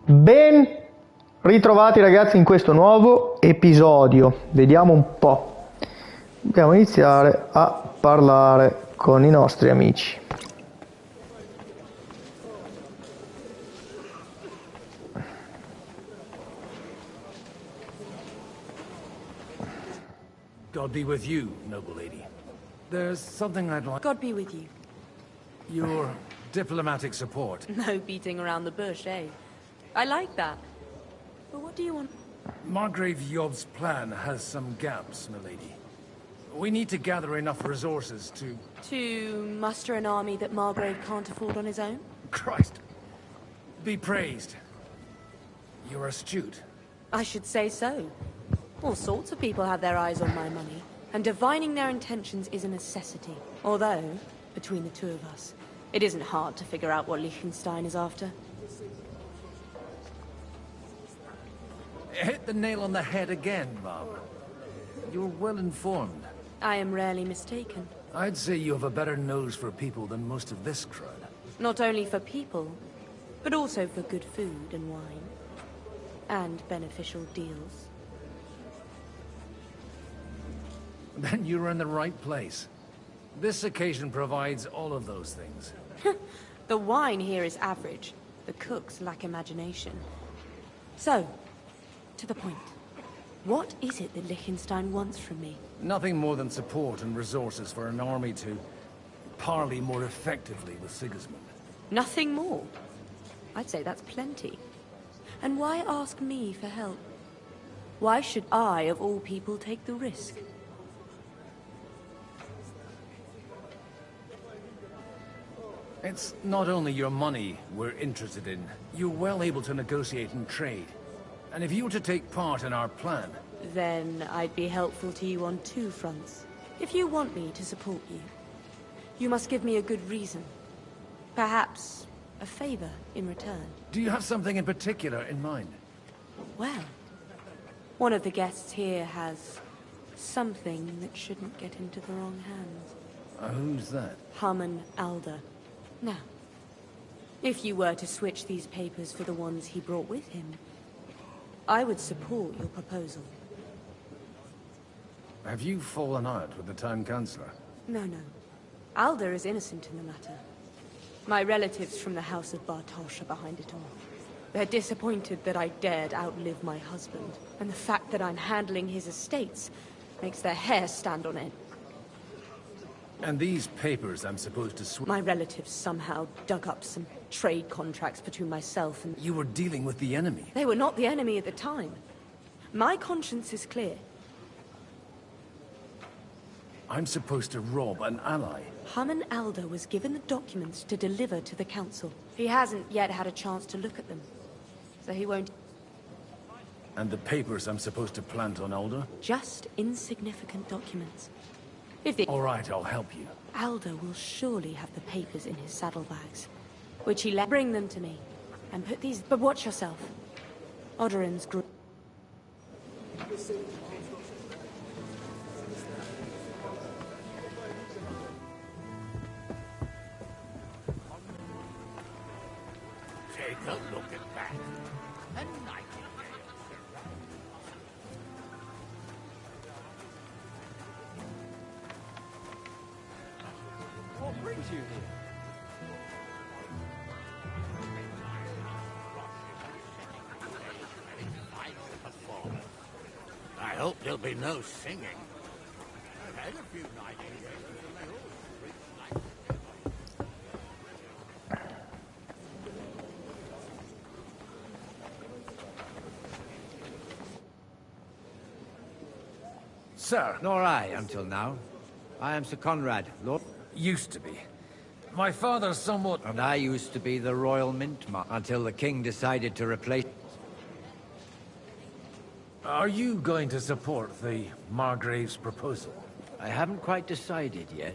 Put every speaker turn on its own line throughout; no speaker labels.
Ben ritrovati ragazzi in questo nuovo episodio. Vediamo un po'. Dobbiamo iniziare a parlare con i nostri amici.
God be with you, noble lady. There's something I'd like...
God be with you.
Your diplomatic support.
No beating around the bush, eh? I like that. But what do you want?
Margrave Yob's plan has some gaps, milady. We need to gather enough resources to...
To muster an army that Margrave can't afford on his own?
Christ. Be praised. You're astute.
I should say so. All sorts of people have their eyes on my money, and divining their intentions is a necessity. Although, between the two of us, it isn't hard to figure out what Liechtenstein is after.
Hit the nail on the head again, Mom. You're well informed.
I am rarely mistaken.
I'd say you have a better nose for people than most of this crowd.
Not only for people, but also for good food and wine. And beneficial deals.
Then you're in the right place. This occasion provides all of those things.
The wine here is average. The cooks lack imagination. So, to the point. What is it that Liechtenstein wants from me?
Nothing more than support and resources for an army to parley more effectively with Sigismund.
Nothing more? I'd say that's plenty. And why ask me for help? Why should I, of all people, take the risk?
It's not only your money we're interested in. You're well able to negotiate and trade. And if you were to take part in our plan...
Then I'd be helpful to you on two fronts. If you want me to support you, you must give me a good reason. Perhaps a favor in return.
Do you have something in particular in mind?
Well, one of the guests here has something that shouldn't get into the wrong hands.
Who's that?
Harman Alder. Now, if you were to switch these papers for the ones he brought with him, I would support your proposal.
Have you fallen out with the town councillor?
No. Alder is innocent in the matter. My relatives from the House of Bartosz are behind it all. They're disappointed that I dared outlive my husband, and the fact that I'm handling his estates makes their hair stand on end.
And these papers I'm supposed to switch...
My relatives somehow dug up some trade contracts between myself and...
You were dealing with the enemy.
They were not the enemy at the time. My conscience is clear.
I'm supposed to rob an ally.
Harman Alder was given the documents to deliver to the council. He hasn't yet had a chance to look at them, so he won't...
And the papers I'm supposed to plant on Alder?
Just insignificant documents. If the...
All right, I'll help you.
Alder will surely have the papers in his saddlebags, which he let... Bring them to me, and put these... But watch yourself. Odorin's group...
Take a look at that. A nightingale.
What brings you here?
I hope there'll be no singing. I've had a few nightingales and they all scream like...
Sir,
Nor I, until now. I am Sir Conrad, Lord...
used to be. My father's somewhat...
And I used to be the Royal Mint until the King decided to replace...
Are you going to support the Margrave's proposal?
I haven't quite decided yet.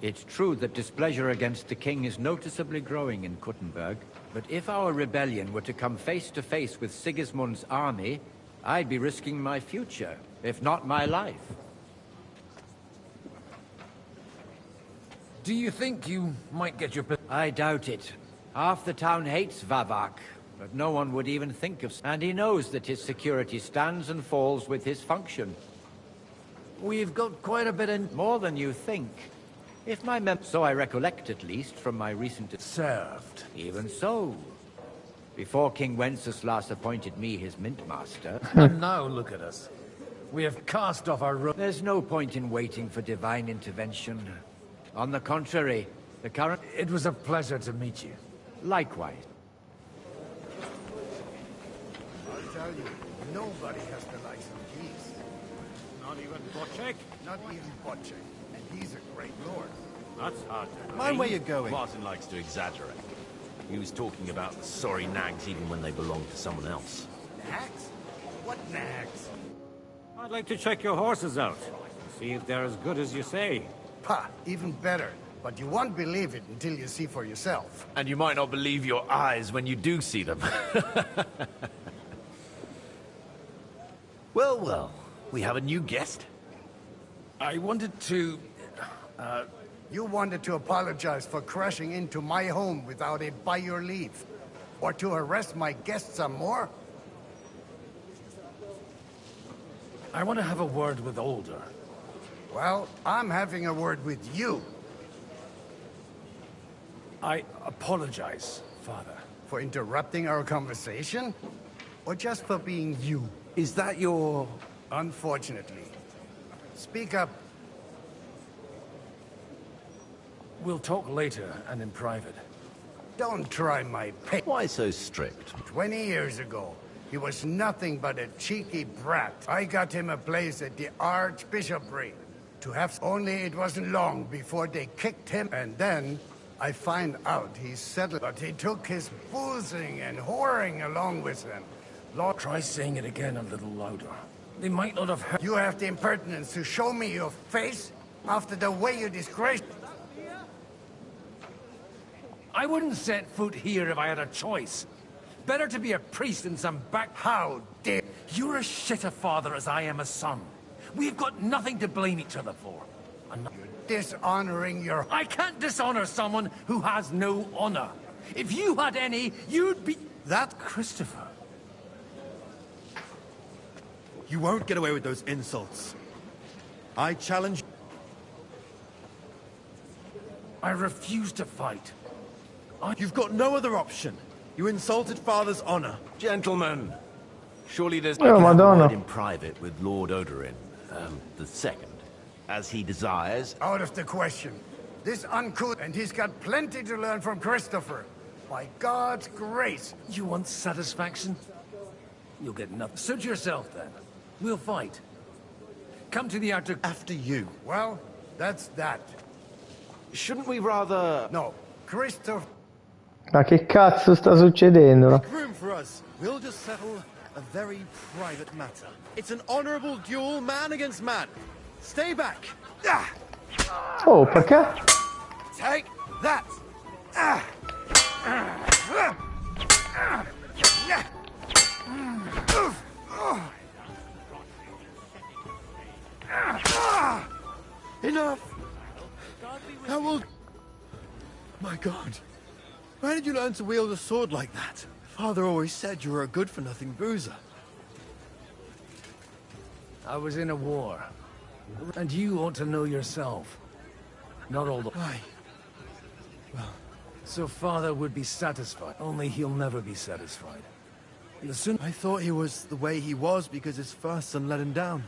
It's true that displeasure against the King is noticeably growing in Kuttenberg, but if our rebellion were to come face to face with Sigismund's army, I'd be risking my future, if not my life.
Do you think you might get your...
I doubt it. Half the town hates Vavak, but no one would even think of... And he knows that his security stands and falls with his function. We've got quite a bit in... More than you think. If my so I recollect at least from my recent...
Served.
Even so. Before King Wenceslas appointed me his mint master...
And now look at us. We have cast off our robe.
There's no point in waiting for divine intervention. On the contrary, the current...
It was a pleasure to meet you.
Likewise.
I'll tell you, nobody has the likes of these.
Not even Bocek?
Not even Bocek. And he's a great lord.
That's hard to
Mind where you're going.
Martin likes to exaggerate. He was talking about the sorry nags even when they belonged to someone else.
Nags? What nags?
I'd like to check your horses out. See if they're as good as you say.
Pah, even better. But you won't believe it until you see for yourself.
And you might not believe your eyes when you do see them. Well, well. We have a new guest.
I wanted to...
You wanted to apologize for crashing into my home without it by your leave. Or to arrest my guests some more?
I want to have a word with Older.
Well, I'm having a word with you.
I apologize, Father.
For interrupting our conversation? Or just for being you?
Is that your...
Unfortunately. Speak up.
We'll talk later and in private.
Don't try my pay.
Why so strict?
20 years ago, he was nothing but a cheeky brat. I got him a place at the Archbishopric. To have... Only it wasn't long before they kicked him, and then I find out he settled. But he took his boozing and whoring along with him. Lord,
Try saying it again a little louder. They might not have heard...
you have the impertinence to show me your face after the way you disgraced...
I wouldn't set foot here if I had a choice. Better to be a priest in some back...
How dare...
You're as shit a father as I am a son. We've got nothing to blame each other for.
Dishonoring your...
I can't dishonor someone who has no honor. If you had any, you'd be...
That...
Christopher.
You won't get away with those insults. I challenge...
I refuse to fight.
You've got no other option. You insulted Father's honor.
Gentlemen, surely there's
Oh, Madonna.
word in private with Lord Odorin, the second, as he desires.
Out of the question. This uncouth... And he's got plenty to learn from Christopher. By God's grace.
You want satisfaction? You'll get nothing. Suit yourself, then. We'll fight. Come to the outer...
After you.
Well, that's that.
Shouldn't we rather...
No, Christopher...
Ma che cazzo sta succedendo?
Make room for us. We'll just settle a very private matter. It's an honorable duel, man against man. Stay back. Ah!
Oh, perché?
Take that. Ah! Enough. That will... My God. Where did you learn to wield a sword like that? Father always said you were a good-for-nothing boozer.
I was in a war. And you ought to know yourself. Not all the...
Why?
So Father would be satisfied. Only he'll never be satisfied. The sooner...
I thought he was the way he was because his first son let him down.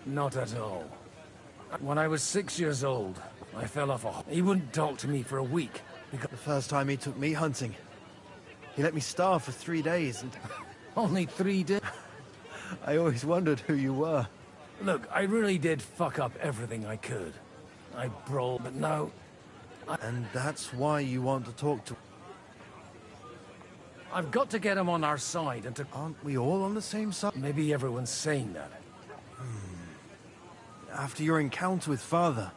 Not at all. When I was 6 years old, I fell off a... He wouldn't talk to me for a week. Because...
The first time he took me hunting, he let me starve for 3 days and...
Only 3 days?
I always wondered who you were.
Look, I really did fuck up everything I could. I brawled, but now...
And that's why you want to talk to...
I've got to get him on our side and to...
Aren't we all on the same side?
Maybe everyone's saying that.
After your encounter with Father...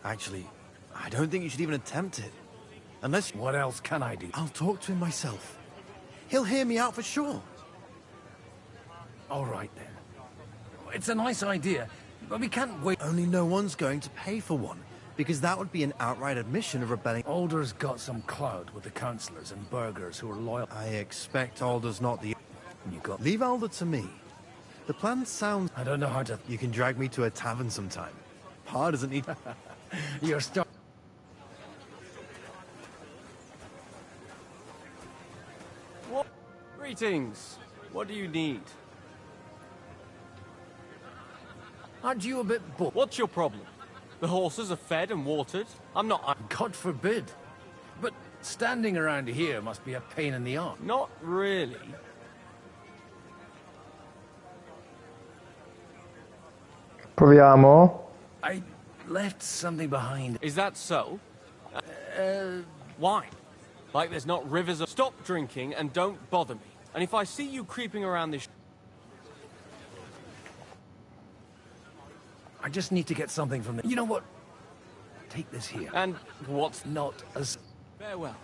Actually, I don't think you should even attempt it. Unless...
What else can I do?
I'll talk to him myself. He'll hear me out for sure.
All right, then. It's a nice idea, but we can't wait...
Only no one's going to pay for one. because that would be an outright admission of rebelling.
Alder's got some clout with the councillors and burghers who are loyal.
I expect Alder's not the...
You got...
Leave Alder to me. The plan sounds...
I don't know how to...
You can drag me to a tavern sometime. Pa doesn't need...
You're stuck.
What? Greetings. What do you need?
Aren't you a bit bored?
What's your problem? The horses are fed and watered. I'm not...
God forbid. But standing around here must be a pain in the arse.
Not really.
Proviamo.
I left something behind.
Is that so? Why? Like there's not rivers of... Stop drinking and don't bother me. And if I see you creeping around this...
I just need to get something from the... You know what? Take this here.
And what's...
Not as...
Farewell.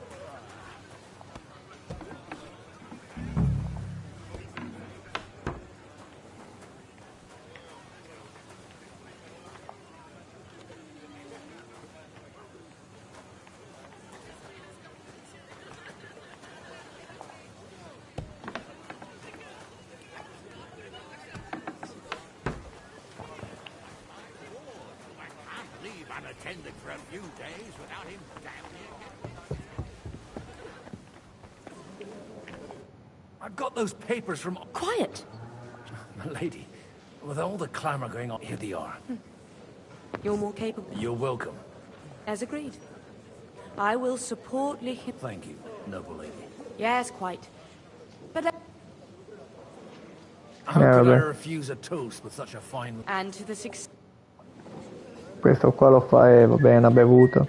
Unattended for a few days without him down here.
I've got those papers from...
Quiet!
My lady, with all the clamour going on, here they are.
You're more capable.
You're welcome.
As agreed. I will support Lich...
Thank you, noble lady.
Yes, quite. But...
How could I
vabbè.
refuse a toast with such a fine...
And to the success...
Questo qua lo fa e va bene, ha bevuto.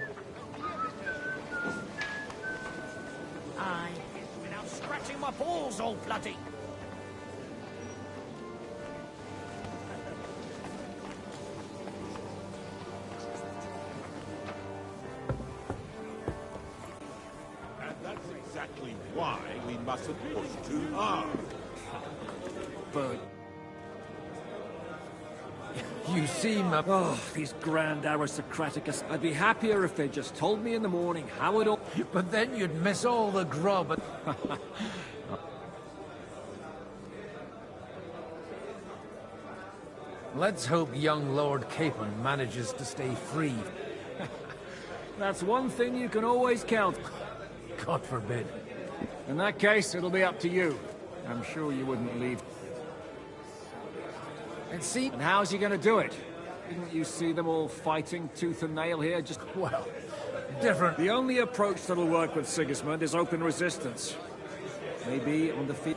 Without scratching my balls all bloody. And that's exactly why we mustn't push too hard.
But... You seem...
Oh, these grand aristocratic... I'd be happier if they just told me in the morning how it all...
But then you'd miss all the grub and... Let's hope young Lord Capon manages to stay free.
That's one thing you can always count.
God forbid.
In that case, it'll be up to you. I'm sure you wouldn't leave.
And see...
And how's he gonna do it? Didn't you see them all fighting tooth and nail here? Just...
Well, different.
The only approach that'll work with Sigismund is open resistance. Maybe on the feet...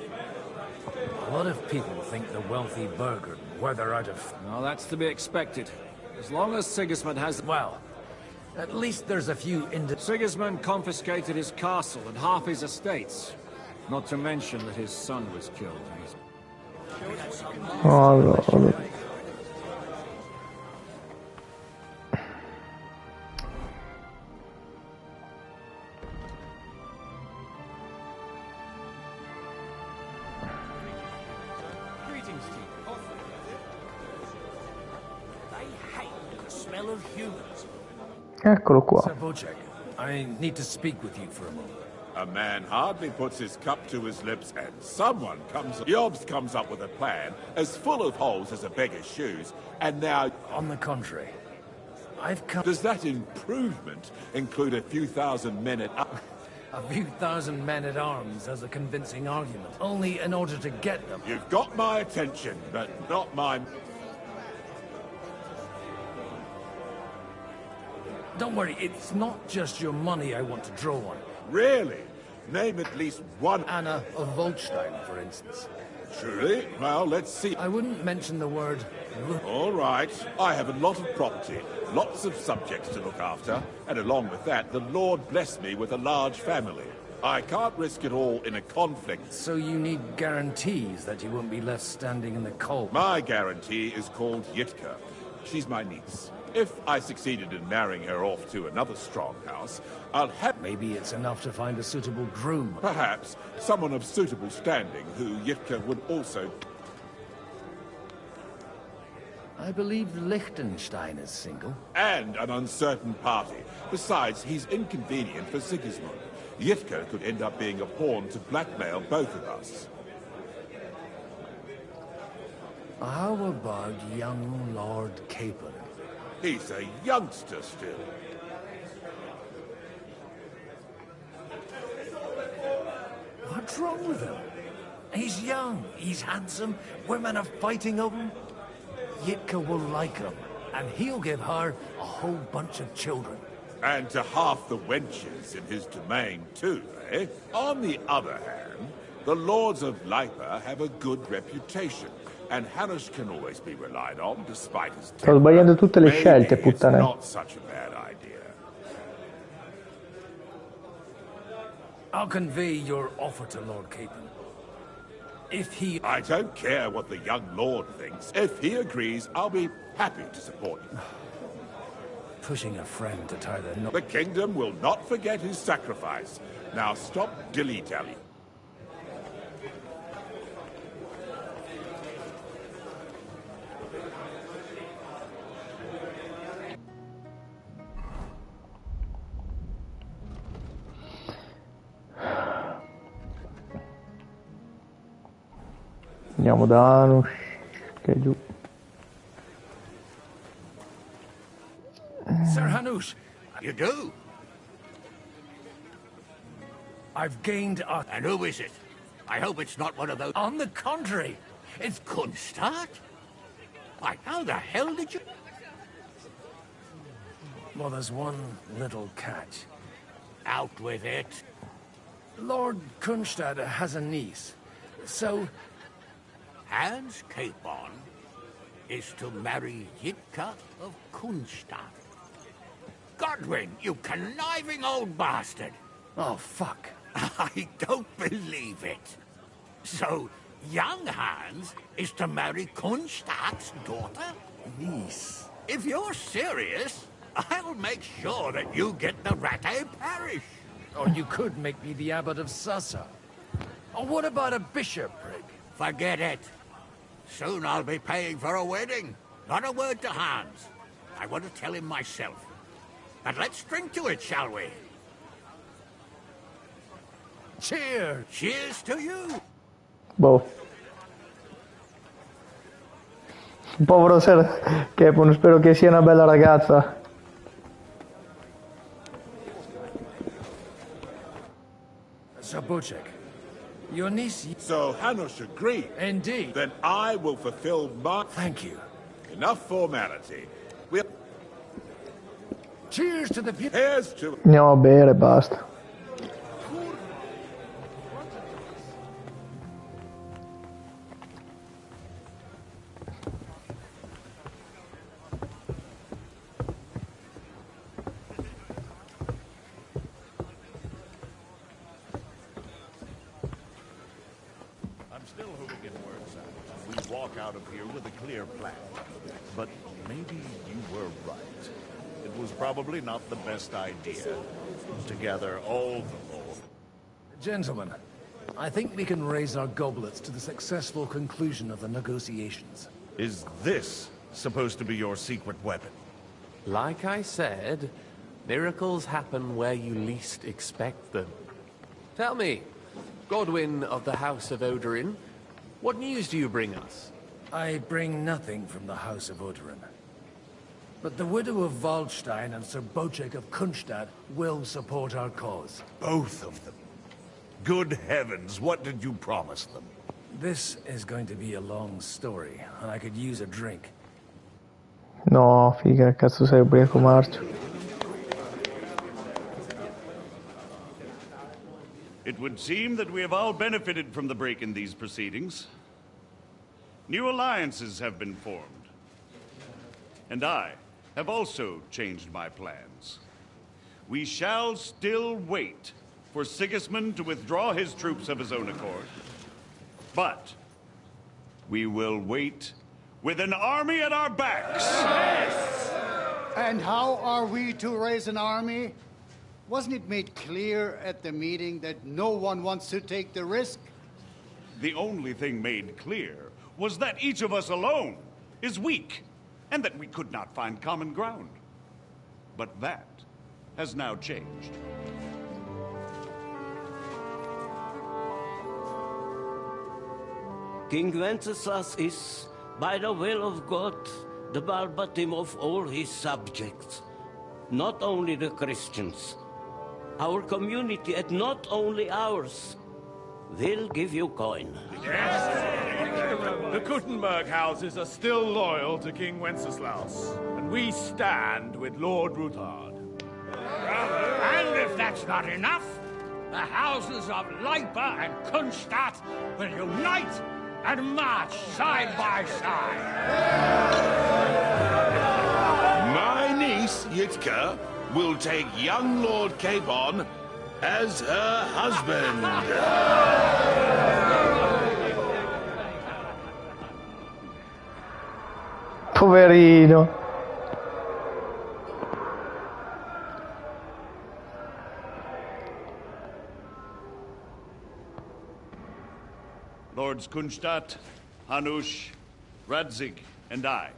A lot of people think the wealthy burgher weather out of...
No, that's to be expected. As long as Sigismund has...
Well, at least there's a few
Sigismund confiscated his castle and half his estates. Not to mention that his son was killed.
Allora.
Greetings to you. They hate the smell of humans.
Eccolo qua.
Sir Wojciech, I need to speak with you for a moment.
A man hardly puts his cup to his lips and someone comes up with a plan as full of holes as a beggar's shoes, and now...
On the contrary, I've come...
Does that improvement include a few thousand men at...
A few thousand men-at-arms as a convincing argument, only in order to get them.
You've got my attention, but not my...
Don't worry, it's not just your money I want to draw on.
Really? Name at least one...
Anna of Volstein, for instance.
Truly? Well, let's see.
I wouldn't mention the word...
All right. I have a lot of property, lots of subjects to look after, and along with that, the Lord blessed me with a large family. I can't risk it all in a conflict.
So you need guarantees that you won't be left standing in the cold.
My guarantee is called Yitka. She's my niece. If I succeeded in marrying her off to another strong house, I'll have...
Maybe it's enough to find a suitable groom.
Perhaps someone of suitable standing who Yitka would also...
I believe Liechtenstein is single.
And an uncertain party. Besides, he's inconvenient for Sigismund. Yitka could end up being a pawn to blackmail both of us.
How about young Lord Capon?
He's a youngster still.
What's wrong with him? He's young, he's handsome, women are fighting over him. Yitka will like him, and he'll give her a whole bunch of children.
And to half the wenches in his domain too, eh? On the other hand, the lords of Lipa have a good reputation, and Hanush can always be relied on despite his temper.
Sto sbagliando tutte le scelte,
Maybe it's
puttane.
not such a bad idea.
I'll convey your offer to Lord Capon. If he...
I don't care what the young lord thinks. If he agrees, I'll be happy to support you.
Pushing a friend to tie their knot...
The kingdom will not forget his sacrifice. Now stop dilly-dally.
Andiamo da Hanush, che è giù.
Sir Hanush,
You do?
I've gained a...
And who is it? I hope it's not one of those...
On the contrary,
It's Kunstad? Why, how the hell did you...
well, there's one little catch.
Out with it.
Lord Kunstad has a niece, so...
Hans Capon is to marry Yitka of Kunstad. Godwin, you conniving old bastard!
Oh, fuck.
I don't believe it. So, young Hans is to marry Kunstad's daughter?
Niece.
If you're serious, I'll make sure that you get the Rattay parish.
Or you could make me the abbot of Sassa. Or what about a bishopric?
Forget it. Soon I'll be paying for a wedding. Not a word to Hans. I want to tell him myself. But let's drink to it, shall we?
Cheers!
Cheers to you!
Boh. Povero Sir Capon, spero che sia una bella ragazza.
Zabocek, your niece...
So Hanush agreed.
Indeed.
Then I will fulfill my...
Thank you.
Enough formality. We'll...
Cheers to the...
Here's to...
Andiamo a bere, basta.
I'm still hoping it works out. We walk out of here with a clear plan. But maybe you were right. It was probably not the best idea to gather all the lore.
Gentlemen, I think we can raise our goblets to the successful conclusion of the negotiations.
Is this supposed to be your secret weapon?
Like I said, miracles happen where you least expect them. Tell me, Godwin of the House of Odorin, what news do you bring us?
I bring nothing from the House of Odorin. But the widow of Waldstein and Sir Bocek of Kunstad will support our cause.
Both of them. Good heavens, what did you promise them?
This is going to be a long story, and I could use a drink.
No, figa, cazzo sei ubriaco marcio.
It would seem that we have all benefited from the break in these proceedings. New alliances have been formed. And I have also changed my plans. We shall still wait for Sigismund to withdraw his troops of his own accord. But we will wait with an army at our backs.
And how are we to raise an army? Wasn't it made clear at the meeting that no one wants to take the risk?
The only thing made clear was that each of us alone is weak. and that we could not find common ground. But that has now changed.
King Wenceslas is, by the will of God, the Balbatim of all his subjects. Not only the Christians. Our community, and not only ours, will give you coin.
The Kuttenberg houses are still loyal to King Wenceslaus, and we stand with Lord Ruthard.
And if that's not enough, the houses of Leipa and Kunstadt will unite and march side by side.
My niece, Yitka, will take young Lord Capon as her husband.
Poverino.
Lords Kunstadt, Hanush, Radzig, and I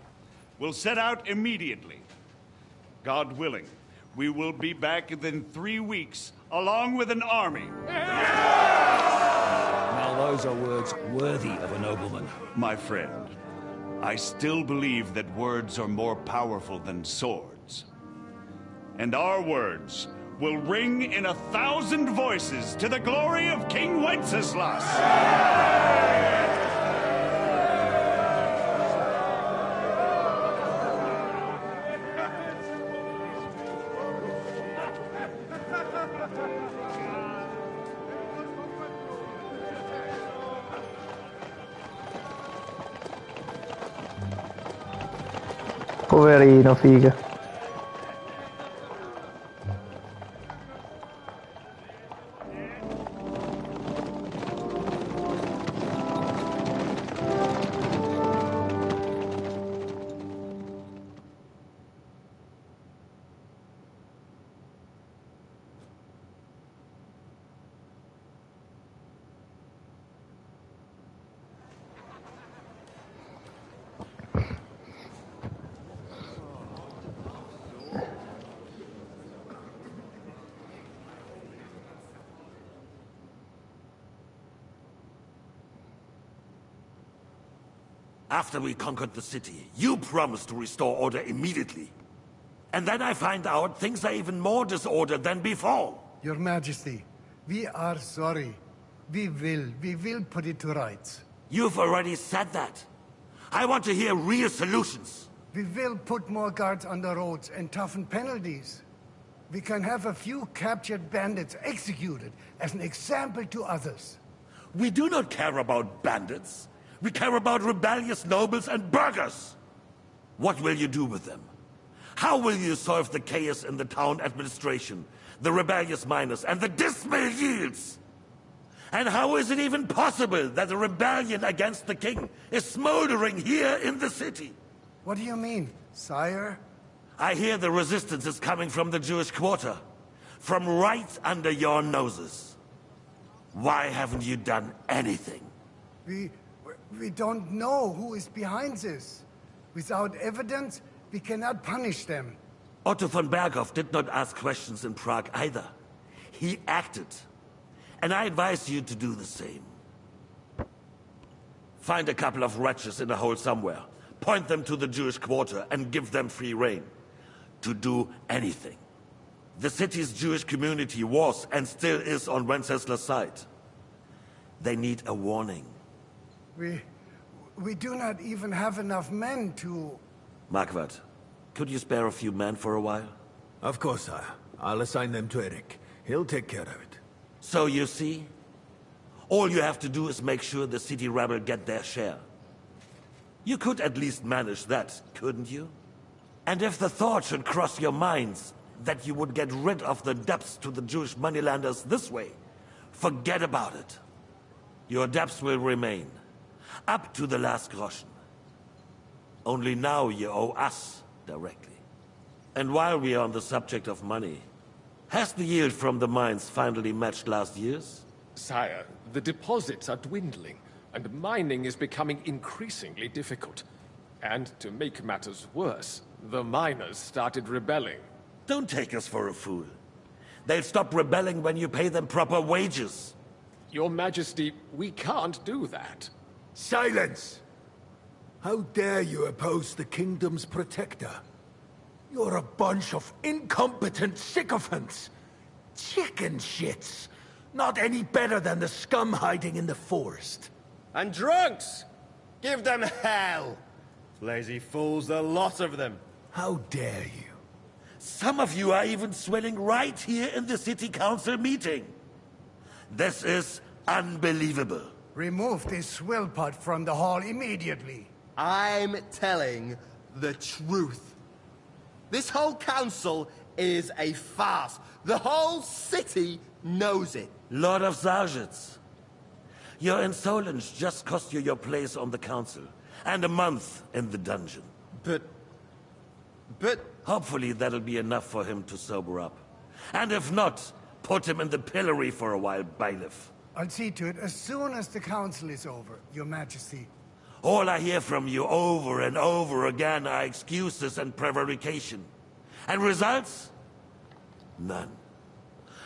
will set out immediately. God willing, we will be back within 3 weeks, along with an army.
Now those are words worthy of a nobleman.
My friend, I still believe that words are more powerful than swords. And our words will ring in 1,000 voices to the glory of King Wenceslas!
Poverino, figa.
After we conquered the city, you promised to restore order immediately. And then I find out things are even more disordered than before.
Your Majesty, we are sorry. We will put it to rights.
You've already said that. I want to hear real solutions.
We will put more guards on the roads and toughen penalties. We can have a few captured bandits executed as an example to others.
We do not care about bandits. We care about rebellious nobles and burghers. What will you do with them? How will you solve the chaos in the town administration, the rebellious miners, and the dismal yields? And how is it even possible that a rebellion against the king is smoldering here in the city?
What do you mean, sire?
I hear the resistance is coming from the Jewish quarter, from right under your noses. Why haven't you done anything?
We don't know who is behind this. Without evidence, we cannot punish them.
Otto von Berghoff did not ask questions in Prague either. He acted. And I advise you to do the same. Find a couple of wretches in a hole somewhere, point them to the Jewish quarter, and give them free rein to do anything. The city's Jewish community was and still is on Wenceslas' side. They need a warning.
We do not even have enough men to...
Marquardt, could you spare a few men for a while?
Of course, sire. I'll assign them to Eric. He'll take care of it.
So you see? All you have to do is make sure the city rebel get their share. You could at least manage that, couldn't you? And if the thought should cross your minds that you would get rid of the debts to the Jewish moneylenders this way, forget about it. Your debts will remain. Up to the last groschen. Only now you owe us directly. And while we are on the subject of money, has the yield from the mines finally matched last year's?
Sire, the deposits are dwindling, and mining is becoming increasingly difficult. And to make matters worse, the miners started rebelling.
Don't take us for a fool. They'll stop rebelling when you pay them proper wages.
Your Majesty, we can't do that.
Silence! How dare you oppose the kingdom's protector? You're a bunch of incompetent sycophants. Chicken shits. Not any better than the scum hiding in the forest.
And drunks! Give them hell! Lazy fools, a lot of them.
How dare you?
Some of you are even swelling right here in the city council meeting. This is unbelievable.
Remove this swillpot from the hall immediately.
I'm telling the truth. This whole council is a farce. The whole city knows it.
Lord of Sargets, your insolence just cost you your place on the council, and a month in the dungeon.
But...
Hopefully that'll be enough for him to sober up. And if not, put him in the pillory for a while, bailiff.
I'll see to it as soon as the council is over, Your Majesty.
All I hear from you over and over again are excuses and prevarication. And results? None.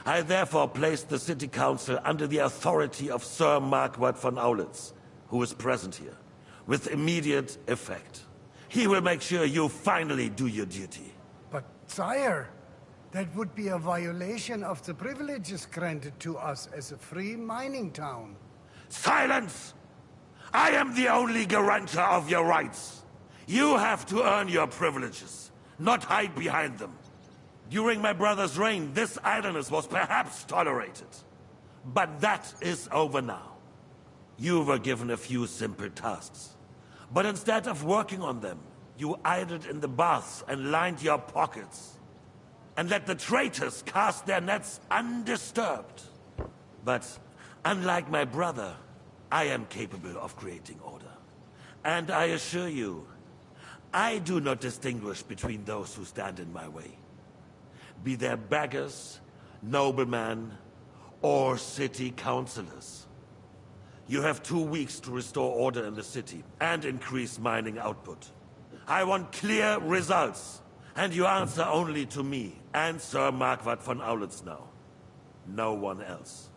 I therefore place the city council under the authority of Sir Marquardt von Aulitz, who is present here, with immediate effect. He will make sure you finally do your duty.
But, sire, that would be a violation of the privileges granted to us as a free mining town.
Silence! I am the only guarantor of your rights. You have to earn your privileges, not hide behind them. During my brother's reign, this idleness was perhaps tolerated. But that is over now. You were given a few simple tasks. But instead of working on them, you idled in the baths and lined your pockets. And let the traitors cast their nets undisturbed. But unlike my brother, I am capable of creating order. And I assure you, I do not distinguish between those who stand in my way. Be they beggars, noblemen, or city councillors. You have 2 weeks to restore order in the city and increase mining output. I want clear results, and you answer only to me and Sir Marquardt von Aulitz now. No one else.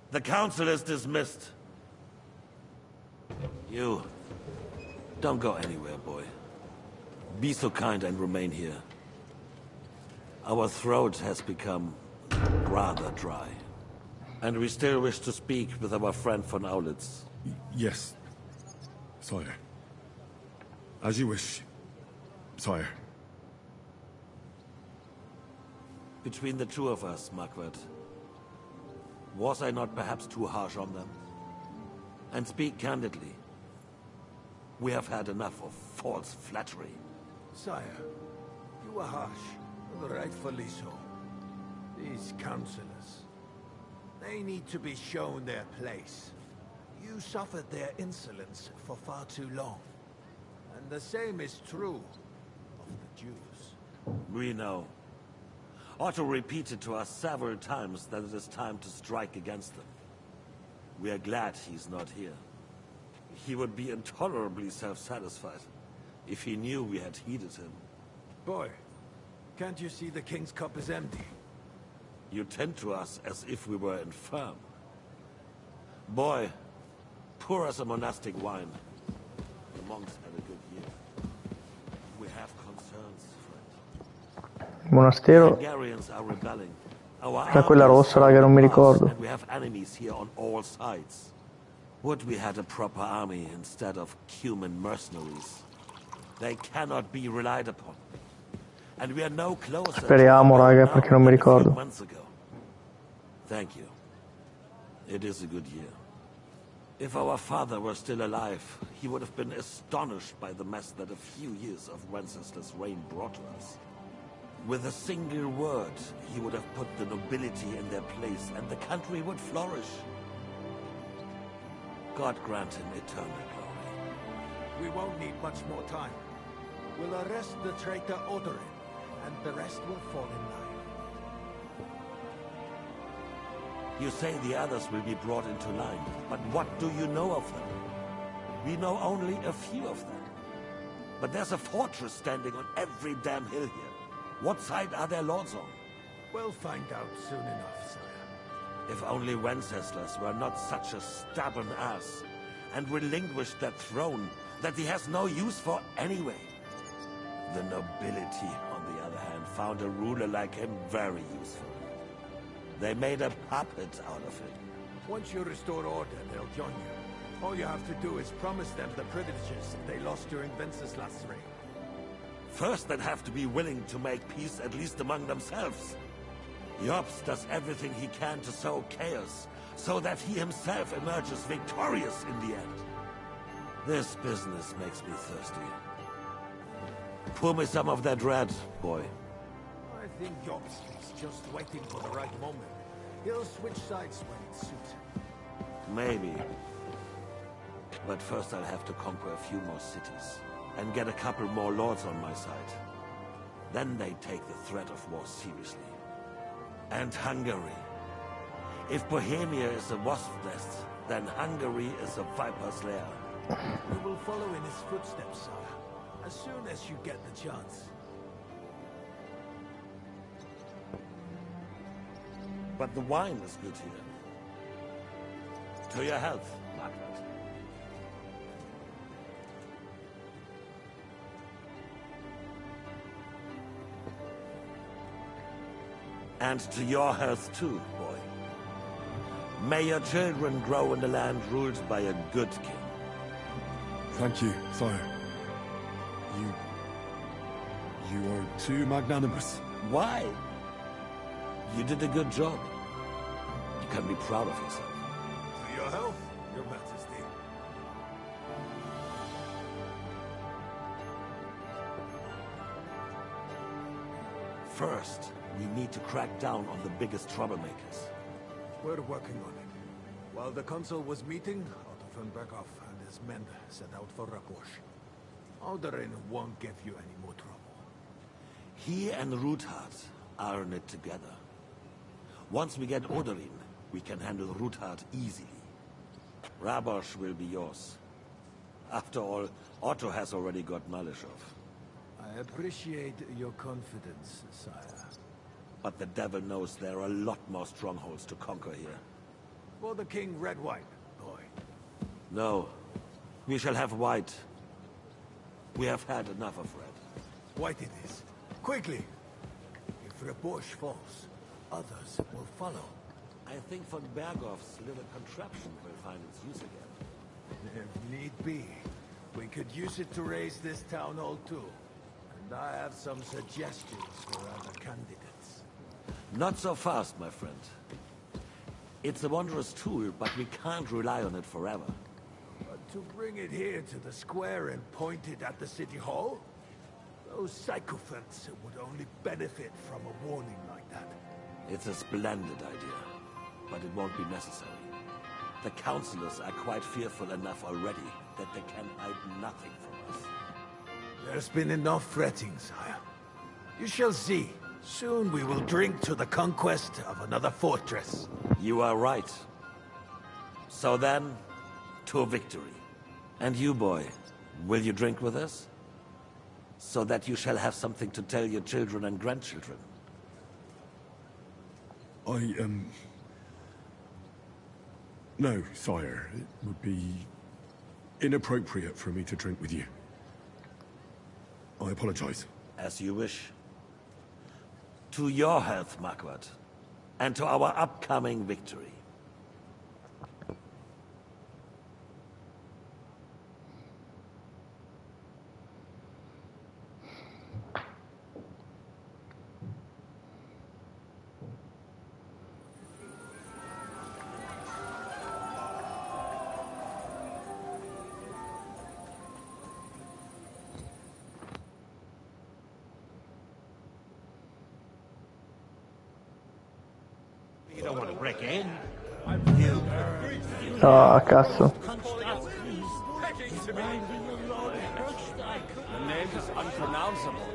The council is dismissed. You, don't go anywhere, boy. Be so kind and remain here. Our throat has become rather dry. And we still wish to speak with our friend von Aulitz.
Yes, sire. As you wish, sire.
Between the two of us, Marquardt, was I not perhaps too harsh on them? And speak candidly. We have had enough of false flattery.
Sire, you were harsh. Rightfully so. These councillors, they need to be shown their place. You suffered their insolence for far too long. And the same is true of the Jews.
We know. Otto repeated to us several times that it is time to strike against them. We are glad he's not here. He would be intolerably self-satisfied if he knew we had heeded him.
Boy, can't you see the king's cup is empty?
You tend to us as if we were infirm. Boy, pour us a monastic wine. The monks had a good year. We have concerns, friend.
Il monastero
Hungarians are rebelling. Our
era quella rossa, raga, non mi ricordo.
And we have enemies here on all sides. Would we had a proper army instead of human mercenaries? They cannot be relied upon. And we are no closer.
Speriamo, raga, perché non mi ricordo.
Thank you. It is a good year. If our father were still alive, he would have been astonished by the mess that a few years of Wenceslas' reign brought to us. With a single word, he would have put the nobility in their place, and the country would flourish. God grant him eternal glory.
We won't need much more time. We'll arrest the traitor Odorin, and the rest will fall in line.
You say the others will be brought into line, but what do you know of them? We know only a few of them. But there's a fortress standing on every damn hill here. What side are their lords on?
We'll find out soon enough, sire.
If only Wenceslas were not such a stubborn ass, and relinquished that throne that he has no use for anyway. The nobility, on the other hand, found a ruler like him very useful. They made a puppet out of him.
Once you restore order, they'll join you. All you have to do is promise them the privileges they lost during Wenceslas' reign.
First, they'd have to be willing to make peace at least among themselves. Jobst does everything he can to sow chaos, so that he himself emerges victorious in the end. This business makes me thirsty. Pour me some of that red, boy.
I think Jobst is just waiting for the right moment. He'll switch sides when it suits him.
Maybe. But first I'll have to conquer a few more cities, and get a couple more lords on my side. Then they take the threat of war seriously. And Hungary. If Bohemia is a wasp nest, then Hungary is a viper's lair.
We will follow in his footsteps, sire, as soon as you get the chance.
But the wine is good here. To your health, Margaret. And to your health too, boy. May your children grow in the land ruled by a good king.
Thank you, sire. You are too magnanimous.
Why? You did a good job. You can be proud of yourself.
To your health, your majesty.
First, we need to crack down on the biggest troublemakers.
We're working on it. While the consul was meeting, Otto von Berghoff and his men set out for Raposh. Alderin won't give you any more trouble.
He and Ruthard are in it together. Once we get Oderin, we can handle Ruthard easily. Rabosh will be yours. After all, Otto has already got knowledge of.
I appreciate your confidence, sire.
But the devil knows there are a lot more strongholds to conquer here.
For the king, red wine, boy.
No. We shall have white. We have had enough of red.
White it is. Quickly! If Raposh falls, others will follow.
I think von Berghoff's little contraption will find its use again.
If need be, we could use it to raise this town hall too. And I have some suggestions for other candidates.
Not so fast, my friend. It's a wondrous tool, but we can't rely on it forever.
But to bring it here to the square and point it at the city hall? Those sycophants would only benefit from a warning like that.
It's a splendid idea, but it won't be necessary. The councillors are quite fearful enough already that they can hide nothing from us.
There's been enough fretting, sire. You shall see. Soon we will drink to the conquest of another fortress.
You are right. So then, to victory. And you, boy, will you drink with us? So that you shall have something to tell your children and grandchildren.
No, sire. It would be inappropriate for me to drink with you. I apologize.
As you wish. To your health, Marquardt. And to our upcoming victory.
You don't want to break in.
Ah, cazzo.
The name is unpronounceable.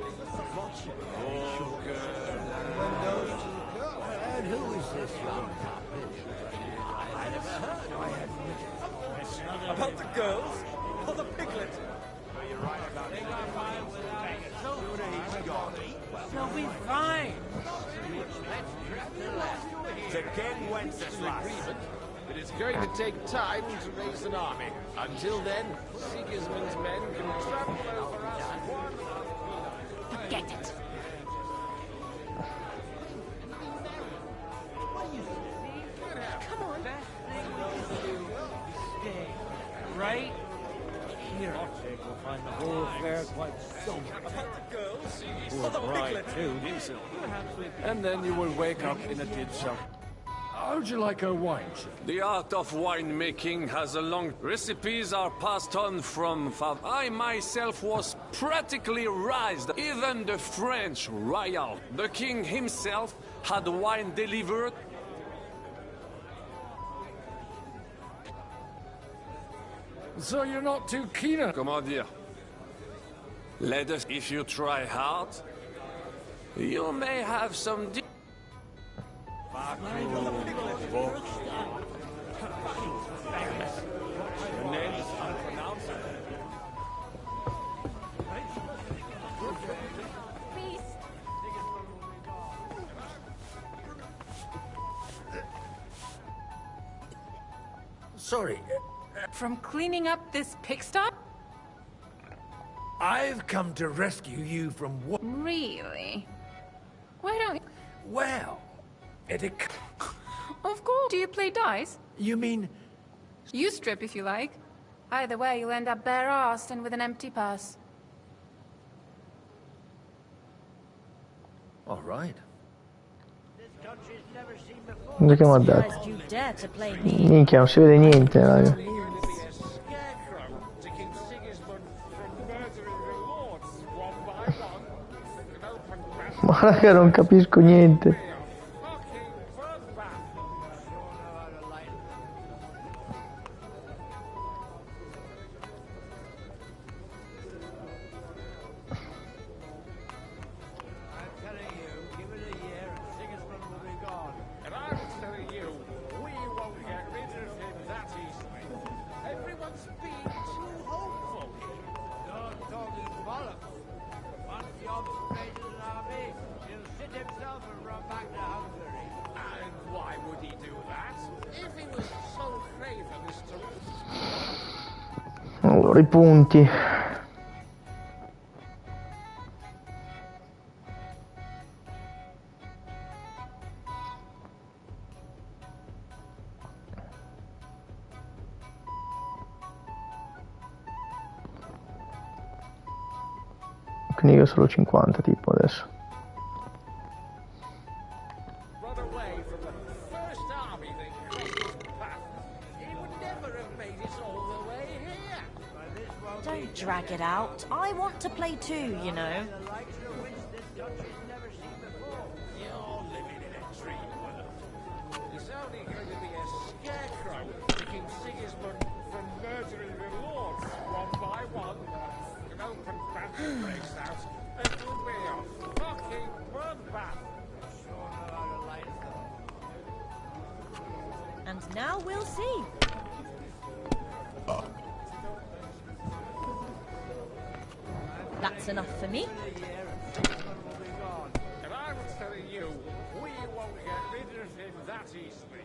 And who is this young puppet?
To King Wenceslas.
It is going to take time to raise an army. Until then, Sigismund's men can trample over us one.
Forget it. Come on.
Right? Here, we'll find the whole affair quite somber. Poor bride, too.
And then you will wake up in a ditch of...
How'd you like her wine, chef?
The art of winemaking has a long... Recipes are passed on from father. I myself was practically raised. Even the French royal. The king himself had wine delivered.
So you're not too keen on...
Comment dire? Let us, if you try hard, you may have some...
Sorry.
From cleaning up this pigsty?
I've come to rescue you from what?
Really? Why don't you...
Well, it...
Of course. Do you play dice?
You mean...
You strip if you like. Either way, you'll end up bare-arsed and with an empty purse.
All right.
Cosa che mi ha dato? Minchia, non si vede niente, raga. Ma raga, non capisco niente. Allora, i punti. Quindi io solo 50 tipo adesso.
Don't drag it out. I want to play too, you know.
It's only going to be a scarecrow to keep Sigismund from murdering the lords one by one. An open battle breaks out. It will be a fucking bloodbath.
And now we'll see. That's enough for me.
And I was telling you, we won't get rid of him that easily.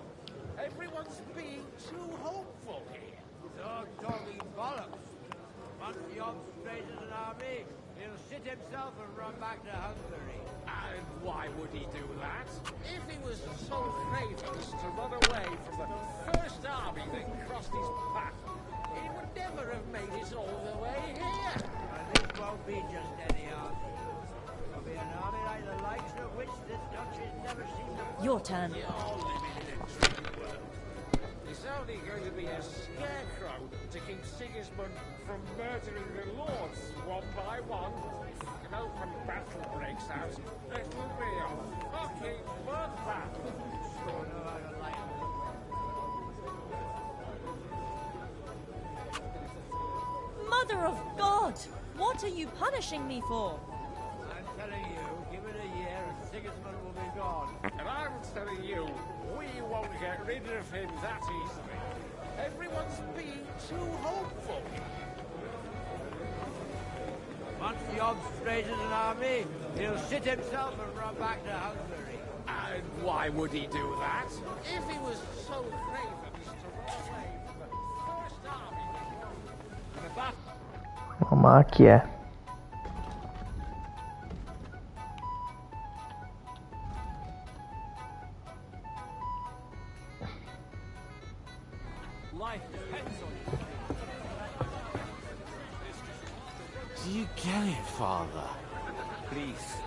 Everyone's being too hopeful here.
Dog talking bollocks. Once the ops raises an army, he'll sit himself and run back to Hungary.
And why would he do that? If he was so craven as to run away from the first army that crossed his path, he would never have made it all the way here.
This won't be just any army. It'll be an army like the likes of which this country's never seen before.
Your turn.
It's only going to be a scarecrow to keep Sigismund from murdering the lords one by one. An open battle breaks out. It will be a fucking bloodbath. Sure know how to like it.
Mother of God! What are you punishing me for?
I'm telling you, give it a year and Sigismund will be gone.
And I'm telling you, we won't get rid of him that easily. Everyone's being too hopeful.
Once the ob's straightened an army, he'll sit himself and run back to Hungary.
And why would he do that?
If he was so craven as to run away from the first army in the battle.
Oh, ma chi è?
Life depends on you.
Do you get it, Father? Please,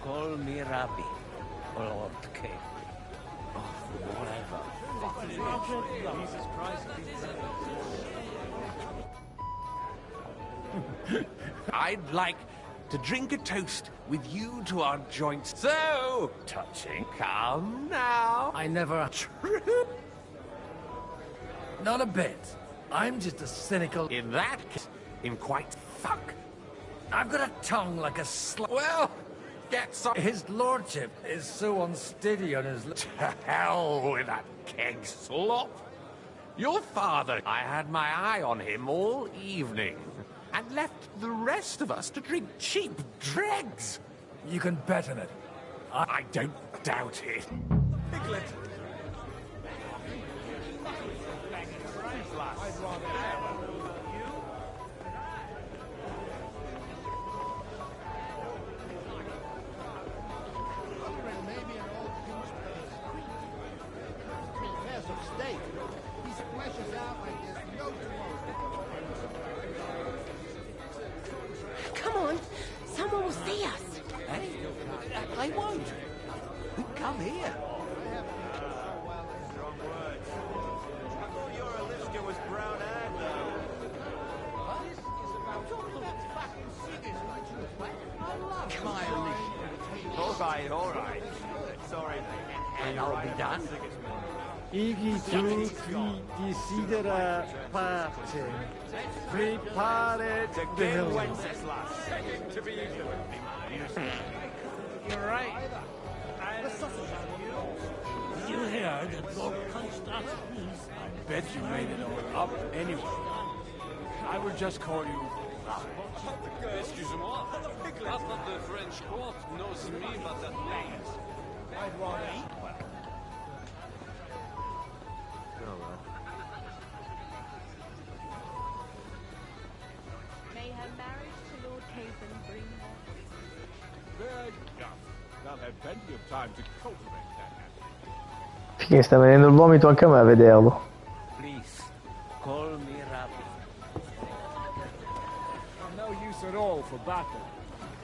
call me Rabbi, or Lord King. Oh, whatever.
Jesus Christ.
I'd like to drink a toast with you to our joint. So touching. Come now.
I never... Not a bit. I'm just a cynical...
In that case, in quite fuck.
I've got a tongue like a
Well, get some...
His lordship is so unsteady on his...
To hell with that keg slop. Your father... I had my eye on him all evening. And left the rest of us to drink cheap dregs.
You can bet on it.
I don't doubt it. Piglet.
Come on, someone will see us.
Hey, I won't. Come here.
All right. Sorry.
And I'll be done.
Igi tu qui desidera pace, prepare Deliverance.
You're right.
Did you hear that Lord Constant? I bet you made it all up anyway. I would just call you...
Excusez-moi. Half of the French court knows me but the things.
I'd rather eat well.
May her marriage to Lord Caven bring
There you go. I'll have plenty of time to cultivate that habit.
Figa, sta venendo il vomito anche a me a vederlo.
Please, call me Rabbi.
No use at all for battle.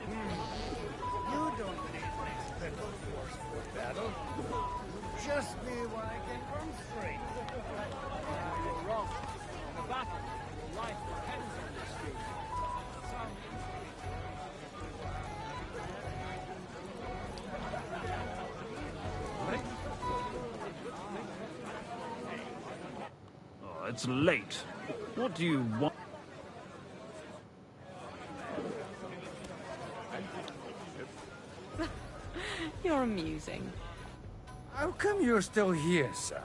You don't need an expendable force for battle. Just me when I can run straight.
You're wrong. In the battle, life depends on this dude.
Oh, it's late. What do you want?
You're amusing.
How come you're still here, sir?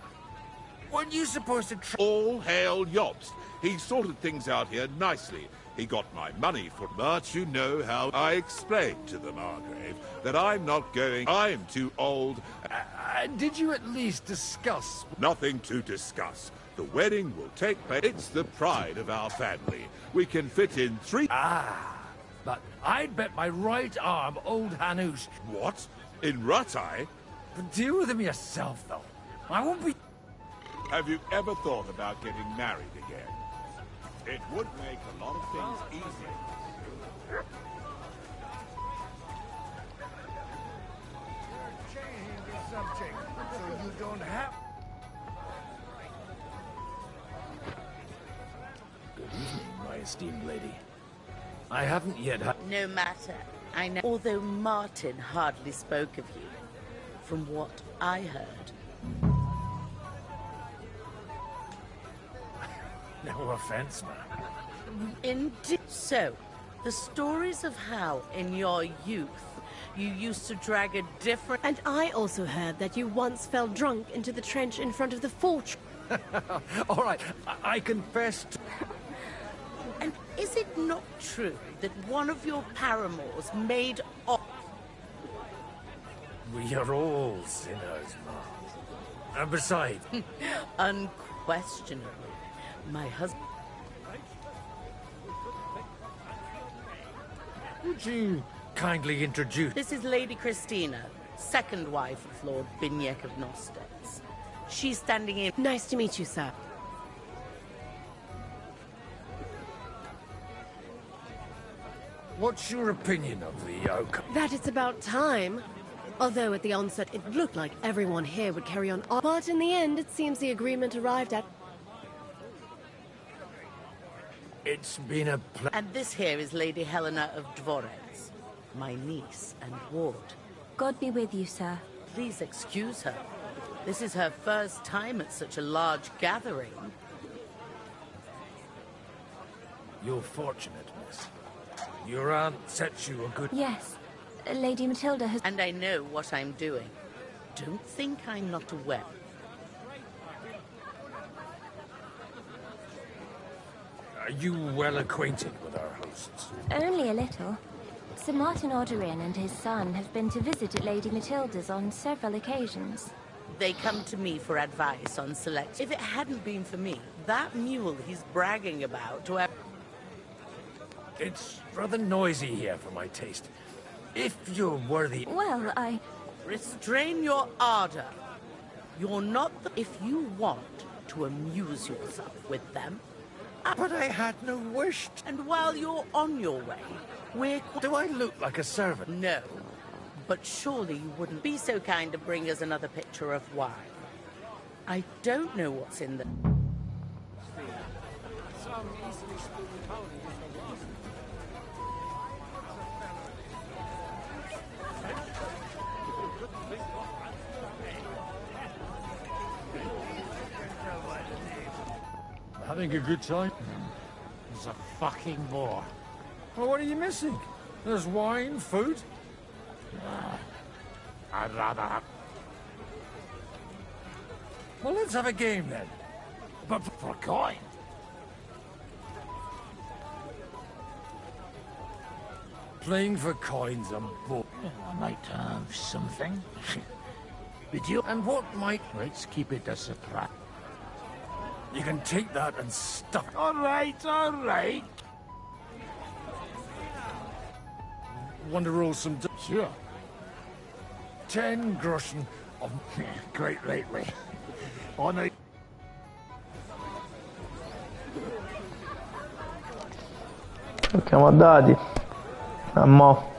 Weren't you supposed to...
All hail Jobst. He sorted things out here nicely. He got my money for... But you know how I explained to the Margrave that I'm not going... I'm too old.
Did you at least discuss...
Nothing to discuss. The wedding will take place. It's the pride of our family. We can fit in 3...
But I'd bet my right arm, old Hanush...
What? In Ratai?
Deal with him yourself, though. I won't be...
Have you ever thought about getting married again? It would make a lot of things easier.
Change the subject so you don't have...
Good evening, my esteemed lady. I haven't yet had...
No matter. I know. Although Martin hardly spoke of you, from what I heard.
No offense, ma'am.
Indeed. So, the stories of how, in your youth, you used to drag a different...
And I also heard that you once fell drunk into the trench in front of the fortress.
All right, I confess to...
And Is it not true that one of your paramours made off?
We are all sinners, Ma. And besides...
Unquestionably, my husband...
Would you kindly introduce...
This is Lady Christina, second wife of Lord Binyek of Nostetz. She's standing in...
Nice to meet you, sir.
What's your opinion of the oak?
That it's about time. Although at the onset it looked like everyone here would carry on. But in the end, it seems the agreement arrived at...
It's been a
And this here is Lady Helena of Dvorets, my niece and ward.
God be with you, sir.
Please excuse her. This is her first time at such a large gathering.
You're fortunate, miss. Your aunt set you a good...
Yes. Lady Matilda has...
And I know what I'm doing. Don't think I'm not aware.
Are you well acquainted with our hosts?
Only a little. Sir Martin Oderin and his son have been to visit at Lady Matilda's on several occasions.
They come to me for advice on select. If it hadn't been for me, that mule he's bragging about to have...
It's rather noisy here for my taste. If you're worthy...
Well, I...
Restrain your ardor. You're not the... If you want to amuse yourself with them...
But I had no wish.
And while you're on your way, we're...
Do I look like a servant?
No. But surely you wouldn't be so kind to bring us another pitcher of wine. I don't know what's in the...
Having a good time? It's a fucking bore.
Well, what are you missing? There's wine, food.
I'd rather have...
Well, let's have a game then.
But for a coin.
Playing for coins, I'm bored.
I might have something. With you?
And what might...
Let's keep it a surprise.
You can take that and stuff it.
All right, all right.
Want to roll some...
Sure.
10 groschen of...
Quite rightly. On a...
Giochiamo a dadi. A mo'.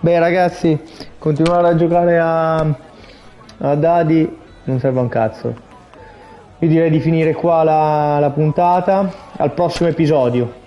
Beh ragazzi, continuare a giocare a dadi non serve a un cazzo. Io direi di finire qua la puntata. Al prossimo episodio.